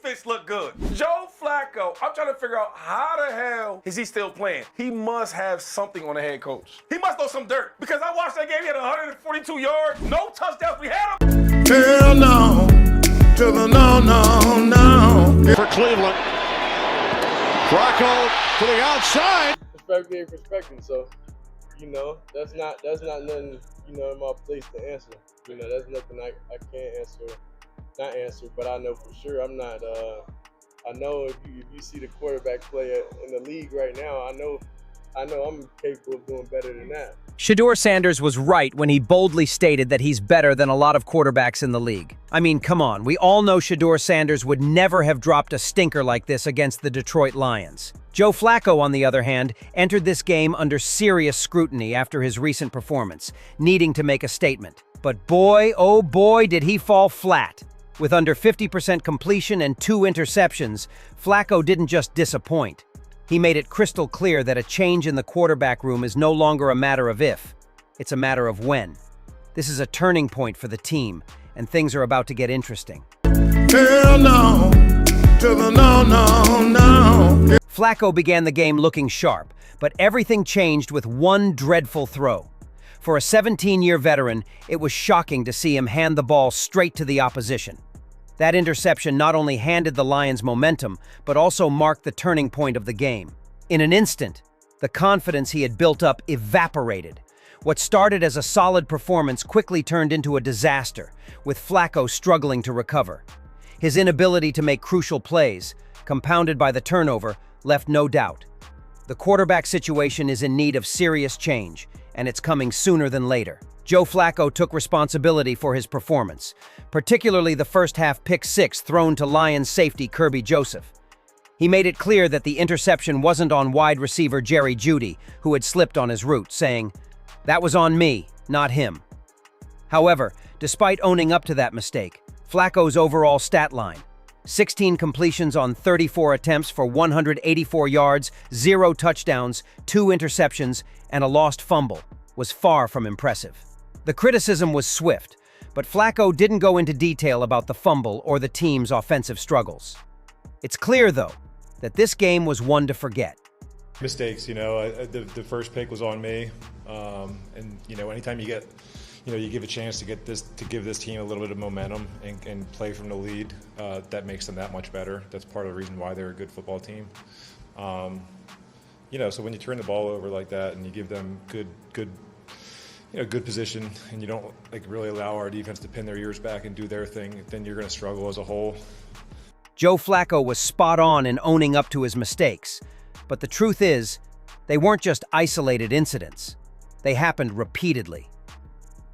defense looked good. Joe Flacco, I'm trying to figure out how the hell is he still playing? He must have something on the head coach. He must know some dirt because I watched that game. He had 142 yards, no touchdowns. We had him. Hell no, to the no. For Cleveland, Flacco to the outside. Perspective. So, that's not nothing, in my place to answer. That's nothing I can't not answer, but I know for sure I'm not. I know if you see the quarterback play in the league right now, I know I'm capable of doing better than that. Shador Sanders was right when he boldly stated that he's better than a lot of quarterbacks in the league. I mean, come on, we all know Shador Sanders would never have dropped a stinker like this against the Detroit Lions. Joe Flacco, on the other hand, entered this game under serious scrutiny after his recent performance, needing to make a statement. But boy, oh boy, did he fall flat. With under 50% completion and 2 interceptions, Flacco didn't just disappoint. He made it crystal clear that a change in the quarterback room is no longer a matter of if, it's a matter of when. This is a turning point for the team, and things are about to get interesting. Hell no, to the no. Flacco began the game looking sharp, but everything changed with one dreadful throw. For a 17-year veteran, it was shocking to see him hand the ball straight to the opposition. That interception not only handed the Lions momentum, but also marked the turning point of the game. In an instant, the confidence he had built up evaporated. What started as a solid performance quickly turned into a disaster, with Flacco struggling to recover. His inability to make crucial plays, compounded by the turnover, left no doubt. The quarterback situation is in need of serious change, and it's coming sooner than later. Joe Flacco took responsibility for his performance, particularly the first-half pick-6 thrown to Lions safety Kirby Joseph. He made it clear that the interception wasn't on wide receiver Jerry Jeudy, who had slipped on his route, saying, "That was on me, not him." However, despite owning up to that mistake, Flacco's overall stat line, 16 completions on 34 attempts for 184 yards, 0 touchdowns, 2 interceptions, and a lost fumble, was far from impressive. The criticism was swift, but Flacco didn't go into detail about the fumble or the team's offensive struggles. It's clear, though, that this game was one to forget. Mistakes, the first pick was on me, and anytime you get, you give a chance to give this team a little bit of momentum and play from the lead, that makes them that much better. That's part of the reason why they're a good football team. So when you turn the ball over like that and you give them good position, and you don't really allow our defense to pin their ears back and do their thing, then you're going to struggle as a whole. Joe Flacco was spot on in owning up to his mistakes, but the truth is, they weren't just isolated incidents. They happened repeatedly.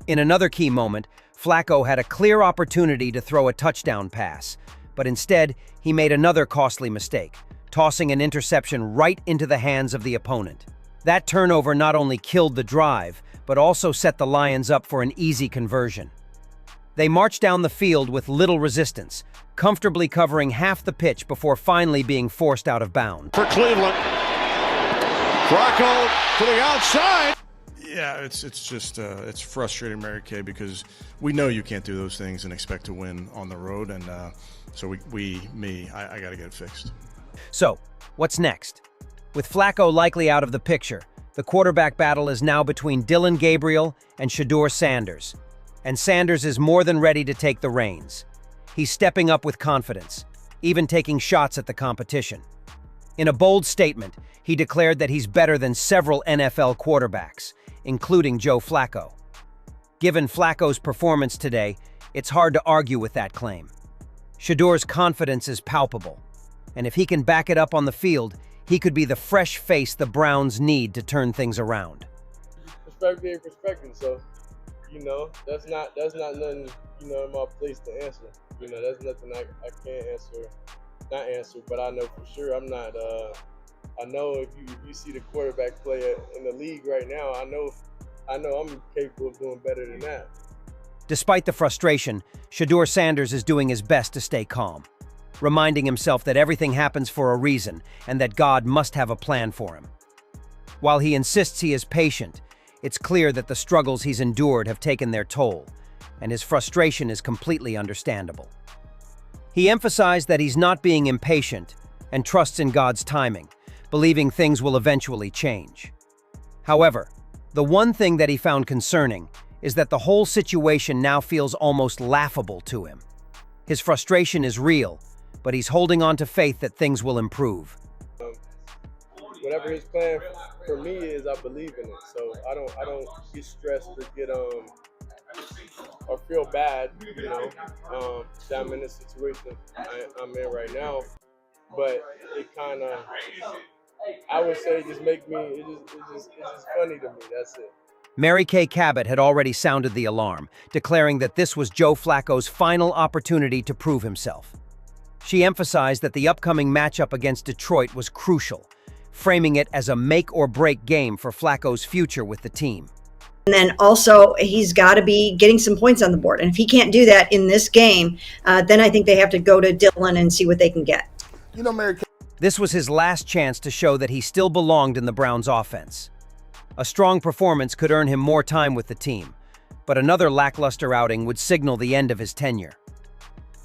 In another key moment, Flacco had a clear opportunity to throw a touchdown pass, but instead, he made another costly mistake, tossing an interception right into the hands of the opponent. That turnover not only killed the drive, but also set the Lions up for an easy conversion. They marched down the field with little resistance, comfortably covering half the pitch before finally being forced out of bounds. For Cleveland, Flacco to the outside. Yeah, it's just it's frustrating, Mary Kay, because we know you can't do those things and expect to win on the road, and so I got to get it fixed. So, what's next? With Flacco likely out of the picture, the quarterback battle is now between Dillon Gabriel and Shador Sanders. And Sanders is more than ready to take the reins. He's stepping up with confidence, even taking shots at the competition. In a bold statement, he declared that he's better than several NFL quarterbacks, including Joe Flacco. Given Flacco's performance today, it's hard to argue with that claim. Shador's confidence is palpable, and if he can back it up on the field, he could be the fresh face the Browns need to turn things around. Perspective. So, that's not nothing, in my place to answer. That's nothing I can't not answer, but I know for sure I'm not. I know if you see the quarterback play in the league right now, I know I'm capable of doing better than that. Despite the frustration, Shador Sanders is doing his best to stay calm, reminding himself that everything happens for a reason and that God must have a plan for him. While he insists he is patient, it's clear that the struggles he's endured have taken their toll, and his frustration is completely understandable. He emphasized that he's not being impatient and trusts in God's timing, believing things will eventually change. However, the one thing that he found concerning is that the whole situation now feels almost laughable to him. His frustration is real, but he's holding on to faith that things will improve. Whatever his plan for me is, I believe in it. So I don't get stressed or get or feel bad, that I'm in the situation I'm in right now. But it kind of, I would say, just it's just funny to me. That's it. Mary Kay Cabot had already sounded the alarm, declaring that this was Joe Flacco's final opportunity to prove himself. She emphasized that the upcoming matchup against Detroit was crucial, framing it as a make-or-break game for Flacco's future with the team. And then also, he's got to be getting some points on the board. And if he can't do that in this game, then I think they have to go to Dylan and see what they can get. Mary Kay. This was his last chance to show that he still belonged in the Browns' offense. A strong performance could earn him more time with the team, but another lackluster outing would signal the end of his tenure.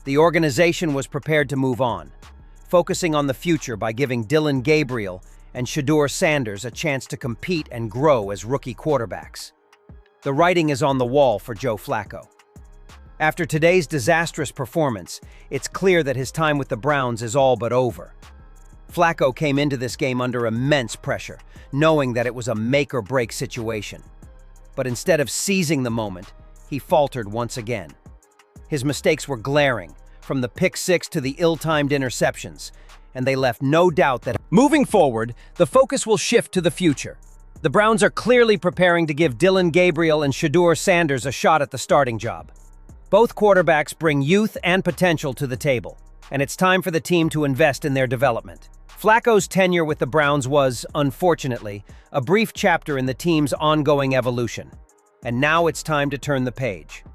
The organization was prepared to move on, focusing on the future by giving Dylan Gabriel and Shador Sanders a chance to compete and grow as rookie quarterbacks. The writing is on the wall for Joe Flacco. After today's disastrous performance, it's clear that his time with the Browns is all but over. Flacco came into this game under immense pressure, knowing that it was a make-or-break situation. But instead of seizing the moment, he faltered once again. His mistakes were glaring, from the pick six to the ill-timed interceptions, and they left no doubt that moving forward, the focus will shift to the future. The Browns are clearly preparing to give Dylan Gabriel and Shador Sanders a shot at the starting job. Both quarterbacks bring youth and potential to the table, and it's time for the team to invest in their development. Flacco's tenure with the Browns was, unfortunately, a brief chapter in the team's ongoing evolution. And now it's time to turn the page.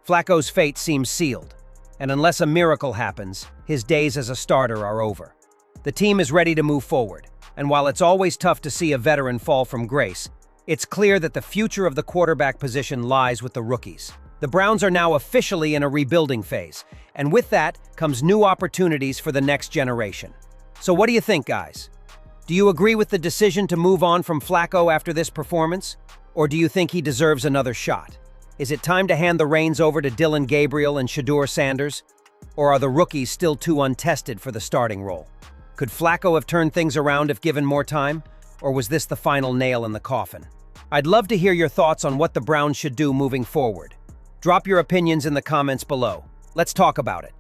Flacco's fate seems sealed, and unless a miracle happens, his days as a starter are over. The team is ready to move forward, and while it's always tough to see a veteran fall from grace, it's clear that the future of the quarterback position lies with the rookies. The Browns are now officially in a rebuilding phase, and with that comes new opportunities for the next generation. So what do you think, guys? Do you agree with the decision to move on from Flacco after this performance? Or do you think he deserves another shot? Is it time to hand the reins over to Dylan Gabriel and Shador Sanders? Or are the rookies still too untested for the starting role? Could Flacco have turned things around if given more time? Or was this the final nail in the coffin? I'd love to hear your thoughts on what the Browns should do moving forward. Drop your opinions in the comments below. Let's talk about it.